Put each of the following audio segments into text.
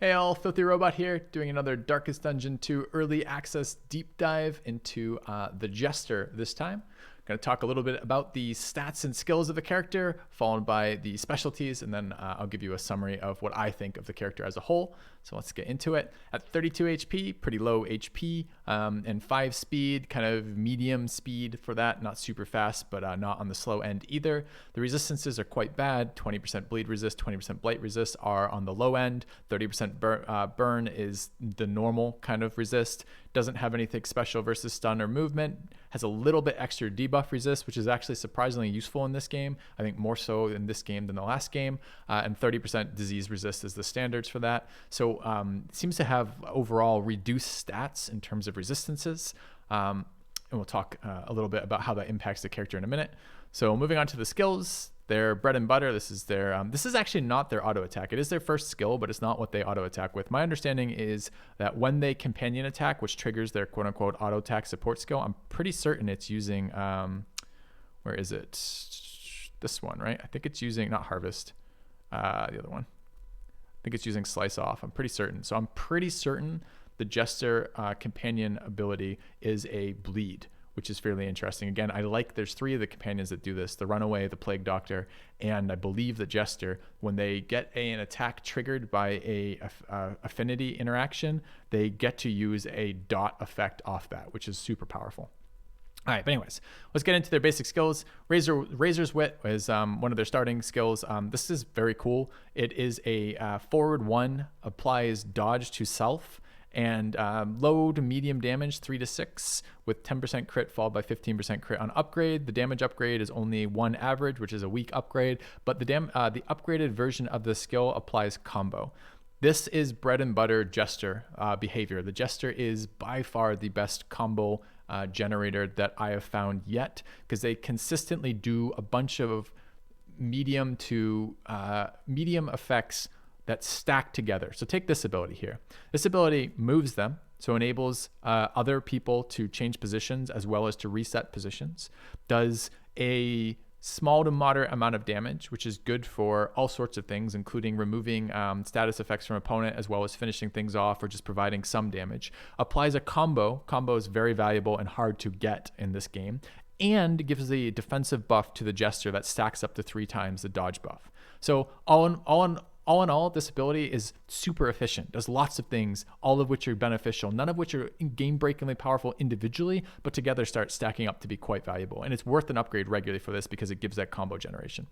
Hey all, FilthyRobot here, doing another Darkest Dungeon 2 early access deep dive into the Jester this time. I'm going to talk a little bit about the stats and skills of the character, followed by the specialties, and then I'll give you a summary of what I think of the character as a whole. So let's get into it. At 32 HP, pretty low HP, and 5 speed, kind of medium speed for that, not super fast, but not on the slow end either. The resistances are quite bad. 20% bleed resist, 20% blight resist are on the low end. 30% burn is the normal kind of resist. Doesn't have anything special versus stun or movement. Has a little bit extra debuff resist, which is actually surprisingly useful in this game. I think more so in this game than the last game. And 30% disease resist is the standards for that. So it seems to have overall reduced stats in terms of resistances. And we'll talk a little bit about how that impacts the character in a minute. So moving on to the skills. Their bread and butter, this is their, this is actually not their auto attack. It is their first skill, but it's not what they auto attack with. My understanding is that when they companion attack, which triggers their quote unquote auto attack support skill, I'm pretty certain it's using, where is it? This one, right? I think it's using, not harvest, the other one. I think it's using slice off. I'm pretty certain. So I'm pretty certain the Jester companion ability is a bleed, which is fairly interesting. Again, I like there's 3 of the companions that do this, the Runaway, the Plague Doctor, and I believe the Jester. When they get an attack triggered by a affinity interaction, they get to use a dot effect off that, which is super powerful. All right, but anyways, let's get into their basic skills. Razor's Wit is one of their starting skills. This is very cool. It is a forward 1, applies dodge to self, and low to medium damage 3 to 6 with 10% crit followed by 15% crit on upgrade. The damage upgrade is only 1 average, which is a weak upgrade, but the upgraded version of the skill applies combo. This is bread and butter Jester behavior. The Jester is by far the best combo generator that I have found yet, because they consistently do a bunch of medium effects that stack together. So take this ability here. This ability moves them, so enables other people to change positions as well as to reset positions. Does a small to moderate amount of damage, which is good for all sorts of things, including removing status effects from opponent as well as finishing things off or just providing some damage. Applies a combo. Combo is very valuable and hard to get in this game, and gives the defensive buff to the Jester that stacks up to 3 times the dodge buff. So all in all, this ability is super efficient, does lots of things, all of which are beneficial, none of which are game-breakingly powerful individually, but together start stacking up to be quite valuable. And it's worth an upgrade regularly for this because it gives that combo generation.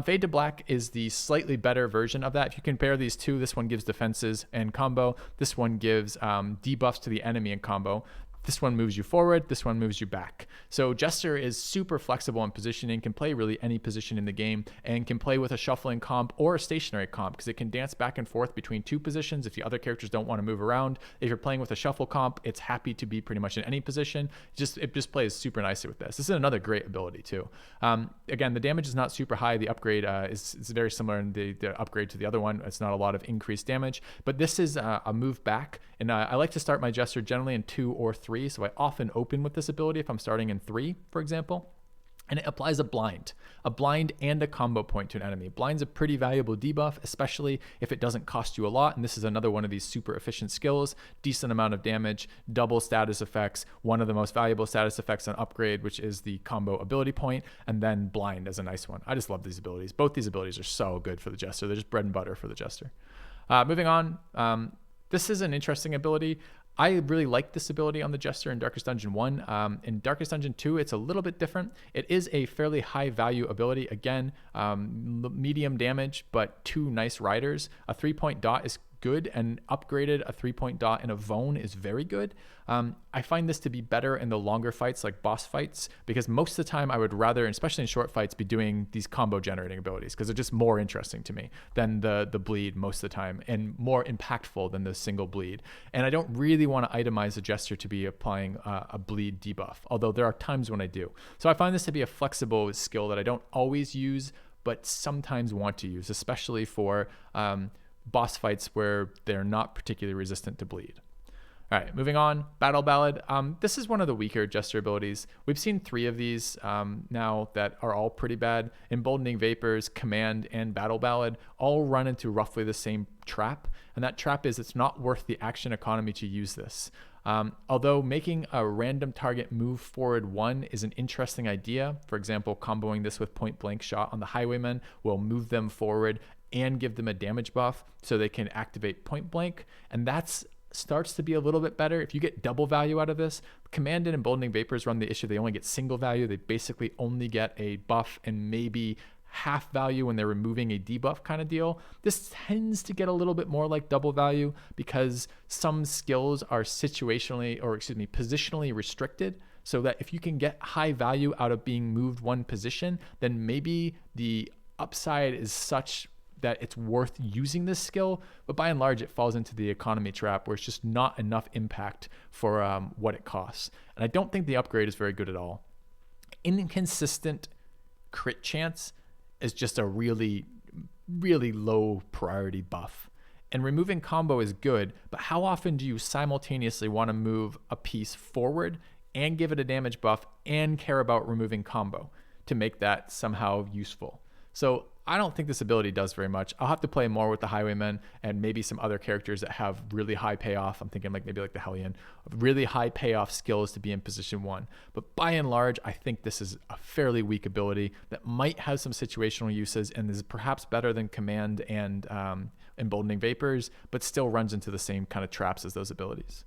Fade to Black is the slightly better version of that. If you compare these two, this one gives defenses and combo. This one gives debuffs to the enemy and combo. This one moves you forward, this one moves you back. So Jester is super flexible in positioning, can play really any position in the game, and can play with a shuffling comp or a stationary comp, because it can dance back and forth between 2 positions if the other characters don't want to move around. If you're playing with a shuffle comp, it's happy to be pretty much in any position. It just plays super nicely with this. This is another great ability too. Again, the damage is not super high. The upgrade is very similar in the upgrade to the other one. It's not a lot of increased damage, but this is a move back. And I like to start my Jester generally in 2 or 3. So I often open with this ability if I'm starting in 3, for example. And it applies a blind and a combo point to an enemy. Blind's a pretty valuable debuff, especially if it doesn't cost you a lot. And this is another one of these super efficient skills. Decent amount of damage, double status effects, one of the most valuable status effects on upgrade, which is the combo ability point, and then blind as a nice one. I just love these abilities. Both these abilities are so good for the Jester. They're just bread and butter for the Jester. Moving on, this is an interesting ability. I really like this ability on the Jester in Darkest Dungeon 1. In Darkest Dungeon 2, it's a little bit different. It is a fairly high value ability. Again, medium damage, but 2 nice riders. A 3-point dot is good, and upgraded a 3-point dot in a Vone is very good. I find this to be better in the longer fights, like boss fights, because most of the time I would rather, especially in short fights, be doing these combo generating abilities, because they're just more interesting to me than the bleed most of the time, and more impactful than the single bleed. And I don't really want to itemize a Jester to be applying a bleed debuff, although there are times when I do. So I find this to be a flexible skill that I don't always use, but sometimes want to use, especially for boss fights where they're not particularly resistant to bleed. All right, moving on. Battle Ballad. This is one of the weaker Jester abilities. We've seen 3 of these now that are all pretty bad. Emboldening Vapors, Command, and Battle Ballad all run into roughly the same trap. And that trap is it's not worth the action economy to use this. Although making a random target move forward 1 is an interesting idea. For example, comboing this with Point Blank Shot on the Highwaymen will move them forward and give them a damage buff so they can activate Point Blank. And that's starts to be a little bit better. If you get double value out of this, Command and Emboldening Vapors run the issue. They only get single value. They basically only get a buff and maybe half value when they're removing a debuff kind of deal. This tends to get a little bit more like double value because some skills are positionally restricted, so that if you can get high value out of being moved 1 position, then maybe the upside is such that it's worth using this skill. But by and large, it falls into the economy trap where it's just not enough impact for what it costs. And I don't think the upgrade is very good at all. Inconsistent crit chance is just a really, really low priority buff. And removing combo is good, but how often do you simultaneously want to move a piece forward and give it a damage buff and care about removing combo to make that somehow useful? So I don't think this ability does very much. I'll have to play more with the Highwaymen and maybe some other characters that have really high payoff. I'm thinking maybe like the Hellion, really high payoff skills to be in position 1. But by and large, I think this is a fairly weak ability that might have some situational uses and is perhaps better than Command and Emboldening Vapors, but still runs into the same kind of traps as those abilities.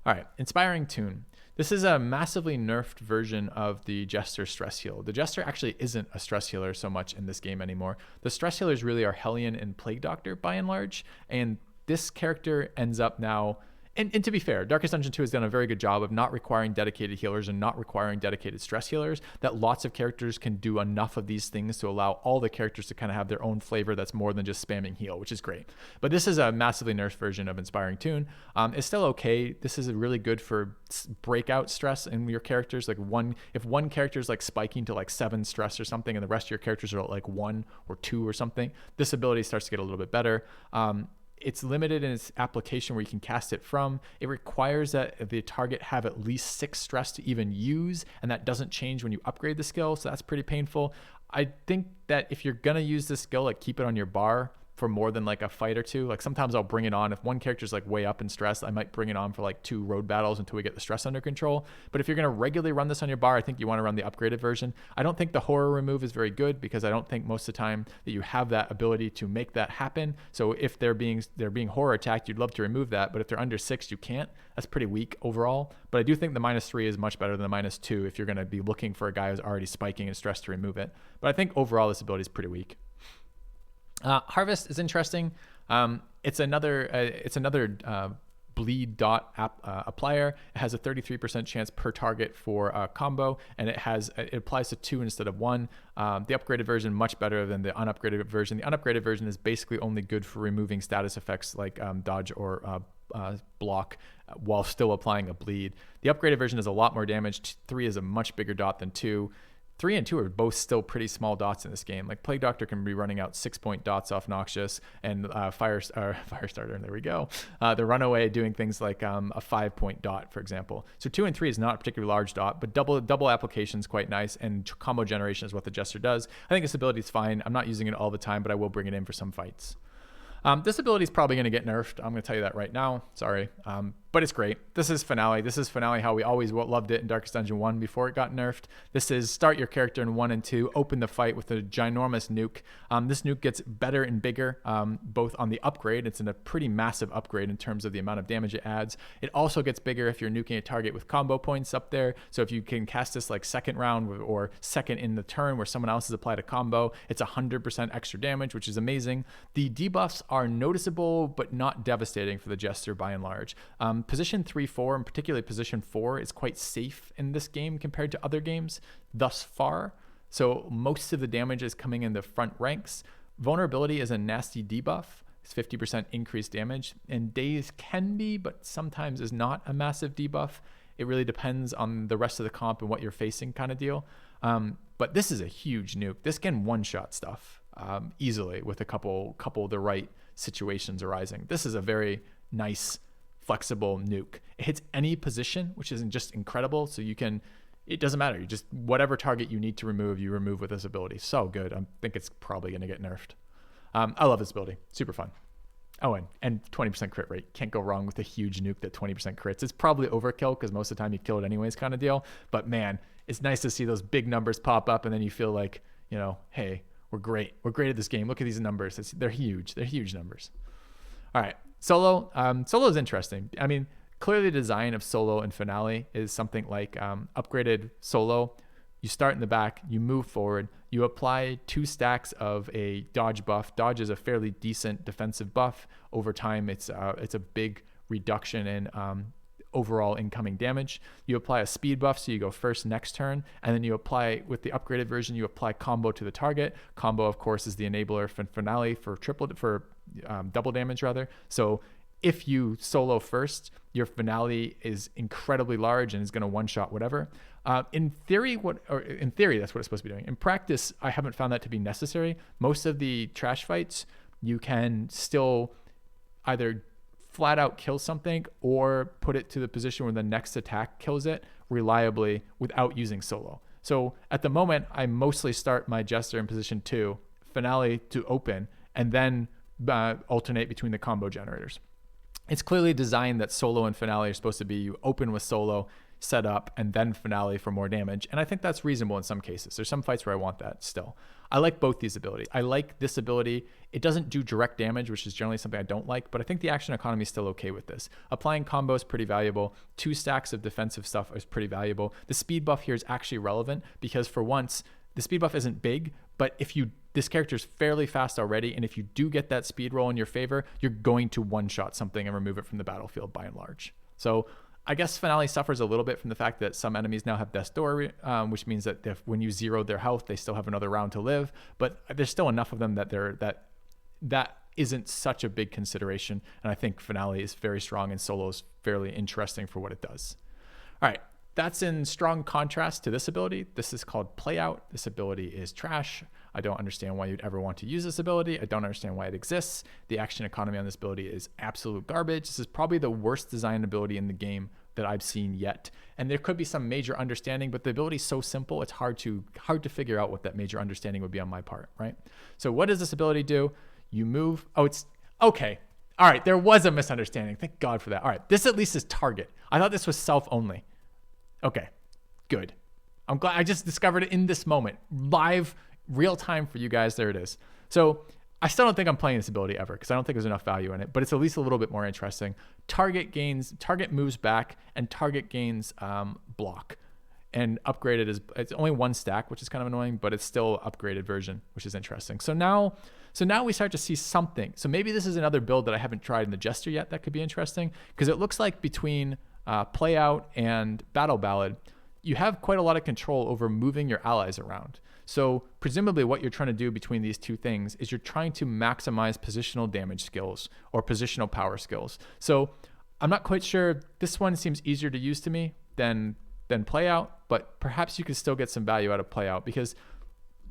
All right, Inspiring Tune. This is a massively nerfed version of the Jester stress heal. The Jester actually isn't a stress healer so much in this game anymore. The stress healers really are Hellion and Plague Doctor by and large, and this character ends up now, and to be fair, Darkest Dungeon 2 has done a very good job of not requiring dedicated healers and not requiring dedicated stress healers, that lots of characters can do enough of these things to allow all the characters to kind of have their own flavor that's more than just spamming heal, which is great. But this is a massively nerfed version of Inspiring Tune. It's still okay. This is really good for breakout stress in your characters. Like if one character is like spiking to like 7 stress or something and the rest of your characters are at like 1 or 2 or something, this ability starts to get a little bit better. It's limited in its application where you can cast it from. It requires that the target have at least 6 stress to even use, and that doesn't change when you upgrade the skill, so that's pretty painful. I think that if you're gonna use this skill, like keep it on your bar for more than like a fight or 2. Like sometimes I'll bring it on if one character's like way up in stress. I might bring it on for like 2 road battles until we get the stress under control. But if you're going to regularly run this on your bar, I think you want to run the upgraded version. I don't think the horror remove is very good because I don't think most of the time that you have that ability to make that happen. So if they're being horror attacked, you'd love to remove that, but if they're under 6, you can't. That's pretty weak overall. But I do think the -3 is much better than the -2 if you're going to be looking for a guy who's already spiking and stressed to remove it. But I think overall this ability is pretty weak. Harvest is interesting. It's another bleed dot applier. It has a 33% chance per target for combo, and it applies to 2 instead of 1. The upgraded version much better than the unupgraded version. The unupgraded version is basically only good for removing status effects like dodge or block while still applying a bleed. The upgraded version is a lot more damage. 3 is a much bigger dot than 2. 3 and 2 are both still pretty small dots in this game. Like Plague Doctor can be running out 6-point dots off Noxious, and Firestarter, there we go. The Runaway doing things like a 5-point dot, for example. So 2 and 3 is not a particularly large dot, but double application is quite nice, and combo generation is what the Jester does. I think this ability is fine. I'm not using it all the time, but I will bring it in for some fights. This ability is probably going to get nerfed. I'm going to tell you that right now. Sorry. But it's great. This is Finale. This is Finale how we always loved it in Darkest Dungeon 1 before it got nerfed. This is start your character in 1 and 2, open the fight with a ginormous nuke. This nuke gets better and bigger, both on the upgrade. It's in a pretty massive upgrade in terms of the amount of damage it adds. It also gets bigger if you're nuking a target with combo points up there. So if you can cast this like second round or second in the turn where someone else has applied a combo, it's 100% extra damage, which is amazing. The debuffs are noticeable but not devastating for the Jester by and large. Position 3-4, and particularly position 4, is quite safe in this game compared to other games thus far. So most of the damage is coming in the front ranks. Vulnerability is a nasty debuff. It's 50% increased damage, and Daze can be, but sometimes is not a massive debuff. It really depends on the rest of the comp and what you're facing kind of deal. But this is a huge nuke. This can one-shot stuff easily with a couple of the right situations arising. This is a very nice flexible nuke. It hits any position, which is just incredible. So it doesn't matter. You just, whatever target you need to remove, you remove with this ability. So good. I think it's probably going to get nerfed. I love this ability. Super fun. Oh, and 20% crit rate. Can't go wrong with a huge nuke that 20% crits. It's probably overkill because most of the time you kill it anyways kind of deal. But man, it's nice to see those big numbers pop up and then you feel like, hey, we're great. We're great at this game. Look at these numbers. They're huge. They're huge numbers. All right. Solo. Solo is interesting. I mean, clearly the design of Solo and Finale is something like upgraded Solo. You start in the back, you move forward, you apply 2 stacks of a dodge buff. Dodge is a fairly decent defensive buff. Over time, it's a big reduction in overall incoming damage. You apply a speed buff, so you go first next turn, and then you apply, with the upgraded version, you apply combo to the target. Combo, of course, is the enabler for Finale for double damage rather. So if you solo first, your Finale is incredibly large and is going to one-shot whatever. In theory, that's what it's supposed to be doing. In practice, I haven't found that to be necessary. Most of the trash fights, you can still either flat out kill something or put it to the position where the next attack kills it reliably without using solo. So at the moment, I mostly start my Jester in position 2, Finale to open, and then alternate between the combo generators. It's clearly designed that Solo and Finale are supposed to be, you open with Solo, set up, and then Finale for more damage. And I think that's reasonable in some cases. There's some fights where I want that still. I like both these abilities. I like this ability. It doesn't do direct damage, which is generally something I don't like, but I think the action economy is still okay with this. Applying combo is pretty valuable. 2 stacks of defensive stuff is pretty valuable. The speed buff here is actually relevant because for once, the speed buff isn't big, but this character is fairly fast already, and if you do get that speed roll in your favor, you're going to one-shot something and remove it from the battlefield by and large. So I guess Finale suffers a little bit from the fact that some enemies now have Death's Door, which means that when you zero their health, they still have another round to live. But there's still enough of them that isn't such a big consideration. And I think Finale is very strong and Solo is fairly interesting for what it does. All right, that's in strong contrast to this ability. This is called Play Out. This ability is trash. I don't understand why you'd ever want to use this ability. I don't understand why it exists. The action economy on this ability is absolute garbage. This is probably the worst designed ability in the game that I've seen yet. And there could be some major understanding, but the ability is so simple, it's hard to figure out what that major understanding would be on my part, right? So what does this ability do? You move. Oh, it's okay. All right, there was a misunderstanding. Thank God for that. All right, this at least is target. I thought this was self only. Okay, good. I'm glad I just discovered it in this moment. Live, real time for you guys. There it is. So I still don't think I'm playing this ability ever because I don't think there's enough value in it, but it's at least a little bit more interesting. Target moves back, and target gains block. And upgraded it's only 1 stack, which is kind of annoying, but it's still upgraded version, which is interesting. So now we start to see something. So maybe this is another build that I haven't tried in the Jester yet that could be interesting, because it looks like between Play Out and Battle Ballad, you have quite a lot of control over moving your allies around. So presumably what you're trying to do between these two things is you're trying to maximize positional damage skills or positional power skills. So I'm not quite sure. This one seems easier to use to me than Play Out, but perhaps you could still get some value out of Play Out, because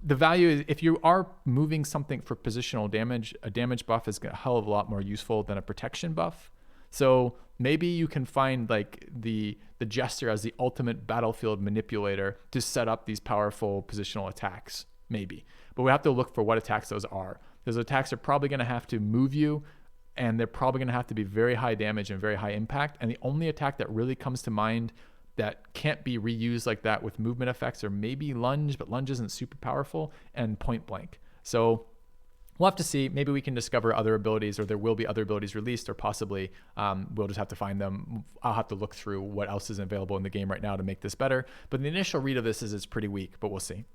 the value is, if you are moving something for positional damage, a damage buff is a hell of a lot more useful than a protection buff. So maybe you can find like the Jester as the ultimate battlefield manipulator to set up these powerful positional attacks, maybe. But we have to look for what attacks those are. Those attacks are probably going to have to move you, and they're probably going to have to be very high damage and very high impact. And the only attack that really comes to mind that can't be reused like that with movement effects are maybe Lunge, but Lunge isn't super powerful, and Point Blank. So we'll have to see. Maybe we can discover other abilities, or there will be other abilities released, or possibly we'll just have to find them. I'll have to look through what else is available in the game right now to make this better. But the initial read of this is it's pretty weak, but we'll see.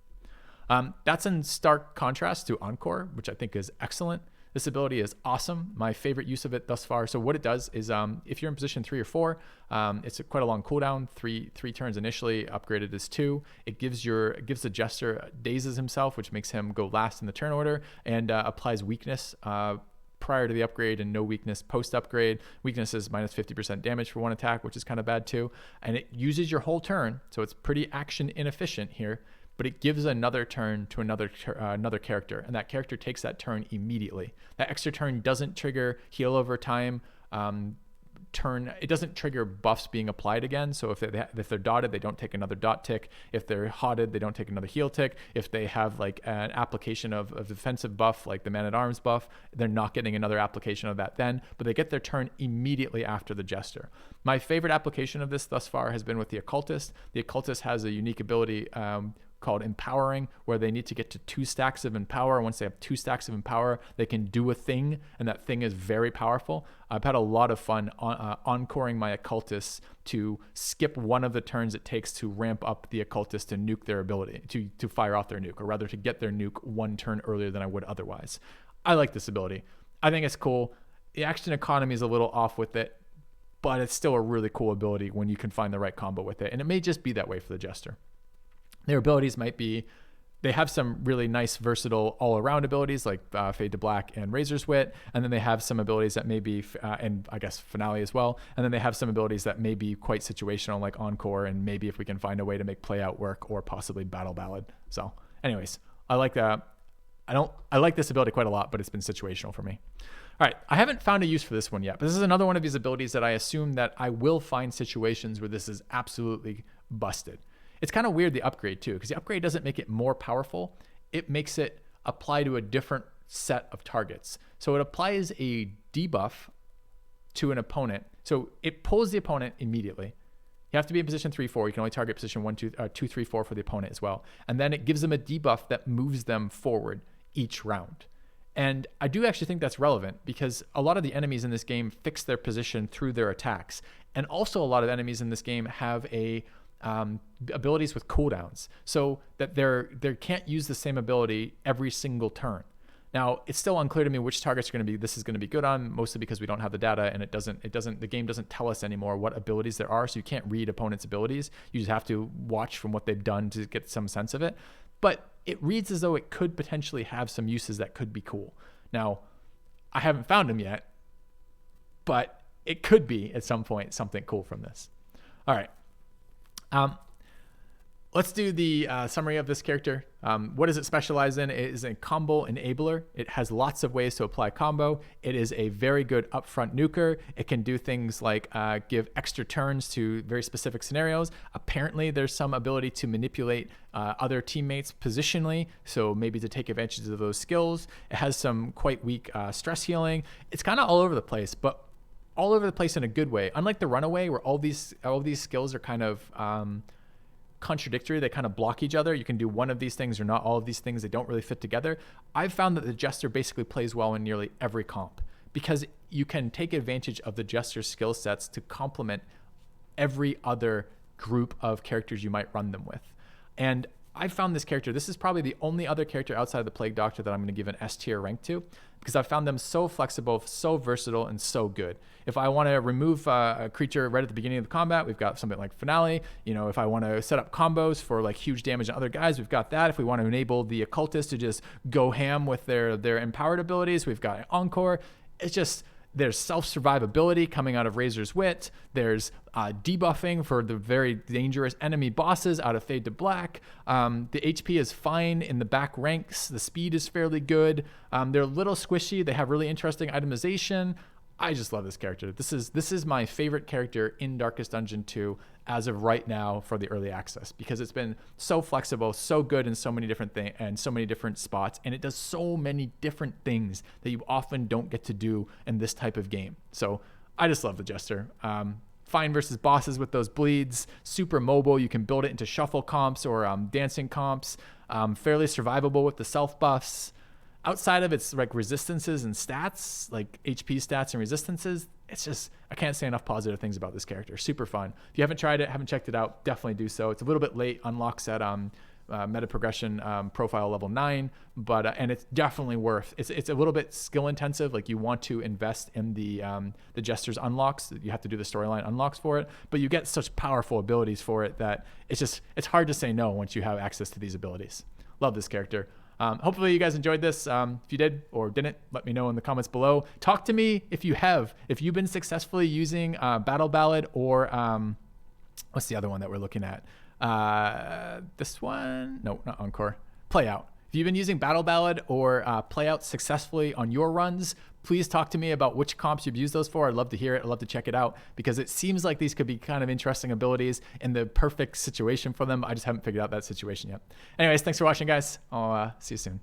That's in stark contrast to Encore, which I think is excellent. This ability is awesome. My favorite use of it thus far. So what it does is if you're in position 3 or 4, it's quite a long cooldown, three turns initially, upgraded as 2. It gives the Jester dazes himself, which makes him go last in the turn order, and applies weakness prior to the upgrade and no weakness post-upgrade. Weakness is minus 50% damage for 1 attack, which is kind of bad too. And it uses your whole turn, so it's pretty action inefficient here, but it gives another turn to another character, and that character takes that turn immediately. That extra turn doesn't trigger heal over time it doesn't trigger buffs being applied again. So if they're dotted, they don't take another dot tick. If they're hotted, they don't take another heal tick. If they have like an application of a defensive buff, like the Man-at-Arms buff, they're not getting another application of that then, but they get their turn immediately after the Jester. My favorite application of this thus far has been with the Occultist. The Occultist has a unique ability called Empowering, where they need to get to 2 stacks of Empower. Once they have 2 stacks of Empower, they can do a thing, and that thing is very powerful. I've had a lot of fun encoring my Occultists to skip one of the turns it takes to ramp up the Occultist to nuke their ability, to fire off their nuke, or rather to get their nuke 1 turn earlier than I would otherwise. I like this ability. I think it's cool. The action economy is a little off with it, but it's still a really cool ability when you can find the right combo with it, and it may just be that way for the Jester. Their abilities might be, they have some really nice, versatile all-around abilities like Fade to Black and Razor's Wit, and then they have some abilities that may be, and I guess Finale as well, and then they have some abilities that may be quite situational like Encore, and maybe if we can find a way to make Play Out work, or possibly Battle Ballad. So anyways, I like that. I like this ability quite a lot, but it's been situational for me. All right, I haven't found a use for this one yet, but this is another one of these abilities that I assume that I will find situations where this is absolutely busted. It's kind of weird, the upgrade too, because the upgrade doesn't make it more powerful. It makes it apply to a different set of targets. So it applies a debuff to an opponent. So it pulls the opponent immediately. You have to be in position 3-4. You can only target position 2, 3, 4 for the opponent as well. And then it gives them a debuff that moves them forward each round. And I do actually think that's relevant because a lot of the enemies in this game fix their position through their attacks. And also a lot of enemies in this game have abilities with cooldowns, so that they can't use the same ability every single turn. Now, it's still unclear to me which targets this is going to be good on, mostly because we don't have the data, and the game doesn't tell us anymore what abilities there are, so you can't read opponents' abilities. You just have to watch from what they've done to get some sense of it. But it reads as though it could potentially have some uses that could be cool. Now, I haven't found them yet, but it could be at some point something cool from this. All right. Let's do the summary of this character. What does it specialize in? It is a combo enabler. It has lots of ways to apply combo. It is a very good upfront nuker. It can do things like give extra turns to very specific scenarios. Apparently, there's some ability to manipulate other teammates positionally, so maybe to take advantage of those skills. It has some quite weak stress healing. It's kind of all over the place, but all over the place in a good way. Unlike the Runaway, where all these skills are kind of contradictory, they kind of block each other. You can do one of these things or not all of these things. They don't really fit together. I've found that the Jester basically plays well in nearly every comp because you can take advantage of the Jester's skill sets to complement every other group of characters you might run them with. And I found this character, this is probably the only other character outside of the Plague Doctor that I'm going to give an S tier rank to, because I've found them so flexible, so versatile, and so good. If I want to remove a creature right at the beginning of the combat, we've got something like Finale. You know, if I want to set up combos for like huge damage on other guys, we've got that. If we want to enable the Occultist to just go ham with their empowered abilities, we've got Encore. It's just, there's self-survivability coming out of Razor's Wit. There's debuffing for the very dangerous enemy bosses out of Fade to Black. The HP is fine in the back ranks. The speed is fairly good. They're a little squishy. They have really interesting itemization. I just love this character. This is my favorite character in Darkest Dungeon 2 as of right now for the early access, because it's been so flexible, so good in so many different things and so many different spots, and it does so many different things that you often don't get to do in this type of game. So I just love the Jester. Fine versus bosses with those bleeds, super mobile. You can build it into shuffle comps or dancing comps. Fairly survivable with the self buffs. Outside of its like resistances and stats, like HP stats and resistances, it's just, I can't say enough positive things about this character. Super fun. If you haven't tried it, haven't checked it out, definitely do so. It's a little bit late, unlocks at meta progression profile level 9, but and it's definitely worth. It's a little bit skill intensive. Like you want to invest in the Jester's unlocks. You have to do the storyline unlocks for it, but you get such powerful abilities for it that it's hard to say no once you have access to these abilities. Love this character. Hopefully you guys enjoyed this. If you did or didn't, let me know in the comments below. Talk to me if you've been successfully using Battle Ballad or what's the other one that we're looking at? This one? No, not Encore. Play Out. If you've been using Battle Ballad or Play Out successfully on your runs, please talk to me about which comps you've used those for. I'd love to hear it. I'd love to check it out because it seems like these could be kind of interesting abilities and the perfect situation for them. I just haven't figured out that situation yet. Anyways, thanks for watching, guys. I'll see you soon.